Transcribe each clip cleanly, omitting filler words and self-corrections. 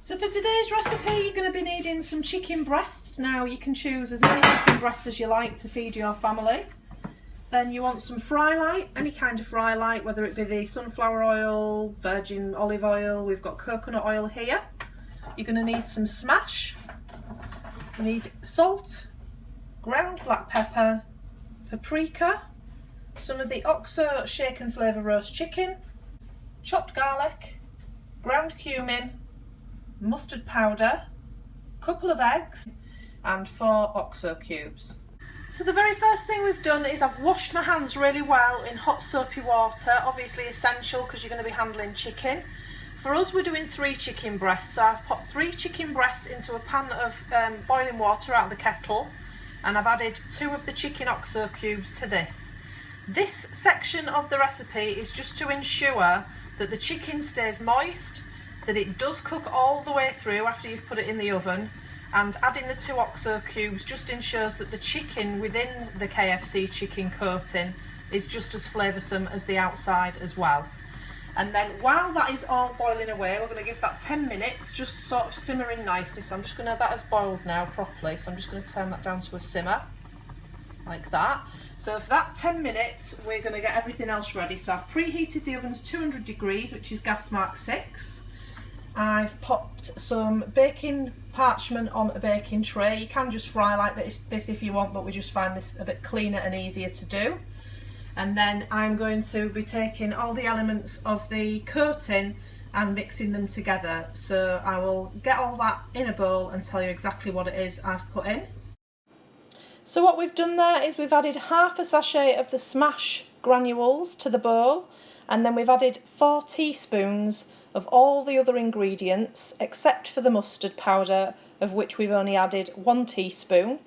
So for today's recipe, you're going to be needing some chicken breasts. Now you can choose as many chicken breasts as you like to feed your family. Then you want some fry light, any kind of fry light, whether it be the sunflower oil, virgin olive oil, we've got coconut oil here. You're going to need some smash. You need salt, ground black pepper, paprika, some of the OXO shaken flavour roast chicken, chopped garlic, ground cumin, mustard powder, couple of eggs and 4 OXO cubes. So the very first thing we've done is I've washed my hands really well in hot soapy water, obviously essential because you're going to be handling chicken. For us we're doing 3 chicken breasts, so I've put 3 chicken breasts into a pan of boiling water out of the kettle, and I've added 2 of the chicken OXO cubes to this. This section of the recipe is just to ensure that the chicken stays moist, that it does cook all the way through after you've put it in the oven, and adding the 2 OXO cubes just ensures that the chicken within the KFC chicken coating is just as flavoursome as the outside as well. And then while that is all boiling away, we're going to give that 10 minutes just sort of simmering nicely. So I'm just going to, that has boiled now properly, so I'm just going to turn that down to a simmer like that. So for that 10 minutes we're going to get everything else ready. So I've preheated the oven to 200 degrees, which is gas mark 6. I've popped some baking parchment on a baking tray. You can just fry like this if you want, but we just find this a bit cleaner and easier to do. And then I'm going to be taking all the elements of the coating and mixing them together. So I will get all that in a bowl and tell you exactly what it is I've put in. So what we've done there is we've added half a sachet of the smash granules to the bowl, and then we've added 4 teaspoons of all the other ingredients except for the mustard powder, of which we've only added 1 teaspoon.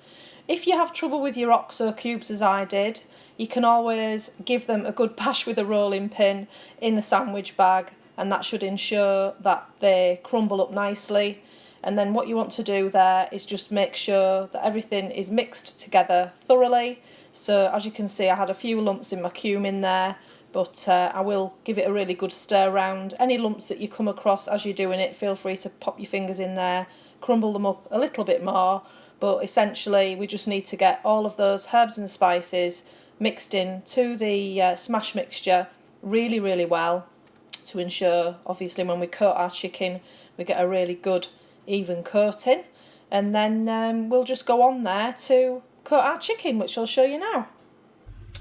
If you have trouble with your OXO cubes as I did, you can always give them a good bash with a rolling pin in a sandwich bag, and that should ensure that they crumble up nicely. And then what you want to do there is just make sure that everything is mixed together thoroughly. So as you can see, I had a few lumps in my cumin there, but I will give it a really good stir round. Any lumps that you come across as you're doing it, feel free to pop your fingers in there, crumble them up a little bit more, but essentially we just need to get all of those herbs and spices mixed in to the smash mixture really, really well, to ensure obviously when we coat our chicken we get a really good even coating. And then we'll just go on there to coat our chicken, which I'll show you now.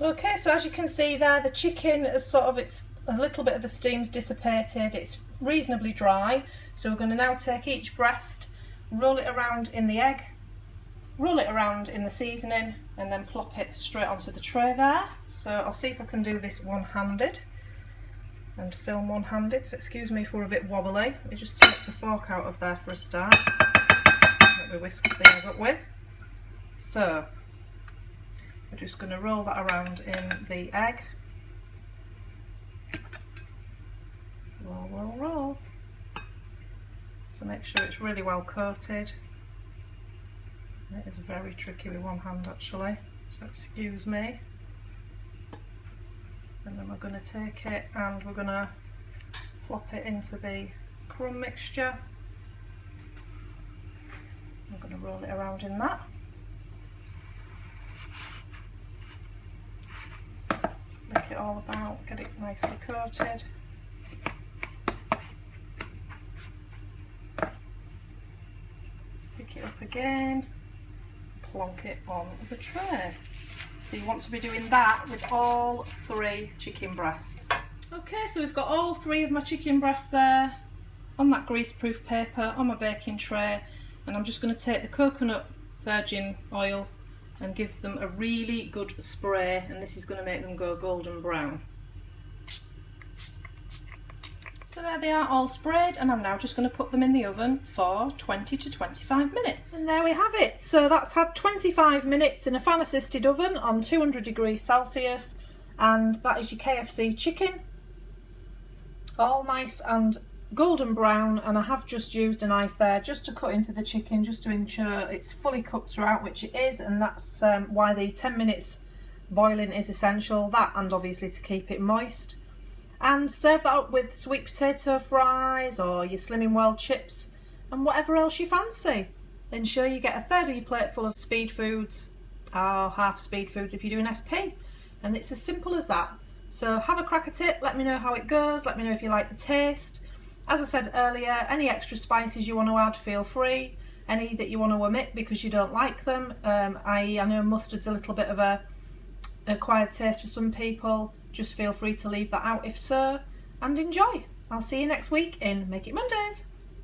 Okay, so as you can see there, the chicken is sort of, it's a little bit of the steam's dissipated, it's reasonably dry. So we're going to now take each breast, roll it around in the egg, roll it around in the seasoning, and then plop it straight onto the tray there. So I'll see if I can do this one-handed and film one-handed, so excuse me if we're a bit wobbly. Let me just take the fork out of there for a start that we whisk the egg up with. So we're just going to roll that around in the egg. Roll, roll, roll. So make sure it's really well coated. It is very tricky with one hand actually, so excuse me. And then we're going to take it and we're going to plop it into the crumb mixture. I'm going to roll it around in that. Make it all about, get it nicely coated. Pick it up again, plonk it on the tray. So you want to be doing that with all 3 chicken breasts. Okay, so we've got all 3 of my chicken breasts there on that greaseproof paper on my baking tray, and I'm just going to take the coconut virgin oil and give them a really good spray, and this is going to make them go golden brown. So there they are, all sprayed, and I'm now just going to put them in the oven for 20 to 25 minutes. And there we have it. So that's had 25 minutes in a fan assisted oven on 200 degrees Celsius, and that is your KFC chicken. All nice and golden brown, and I have just used a knife there just to cut into the chicken, just to ensure it's fully cooked throughout, which it is, and that's why the 10 minutes boiling is essential, that and obviously to keep it moist. And serve that up with sweet potato fries or your Slimming World chips, and whatever else you fancy. Ensure you get a third of your plate full of speed foods, or half speed foods if you're doing SP, and it's as simple as that. So have a crack at it, let me know how it goes, let me know if you like the taste. As I said earlier, any extra spices you want to add, feel free. Any that you want to omit because you don't like them, i.e. I know mustard's a little bit of a acquired taste for some people, just feel free to leave that out if so, and enjoy. I'll see you next week in Make It Mondays.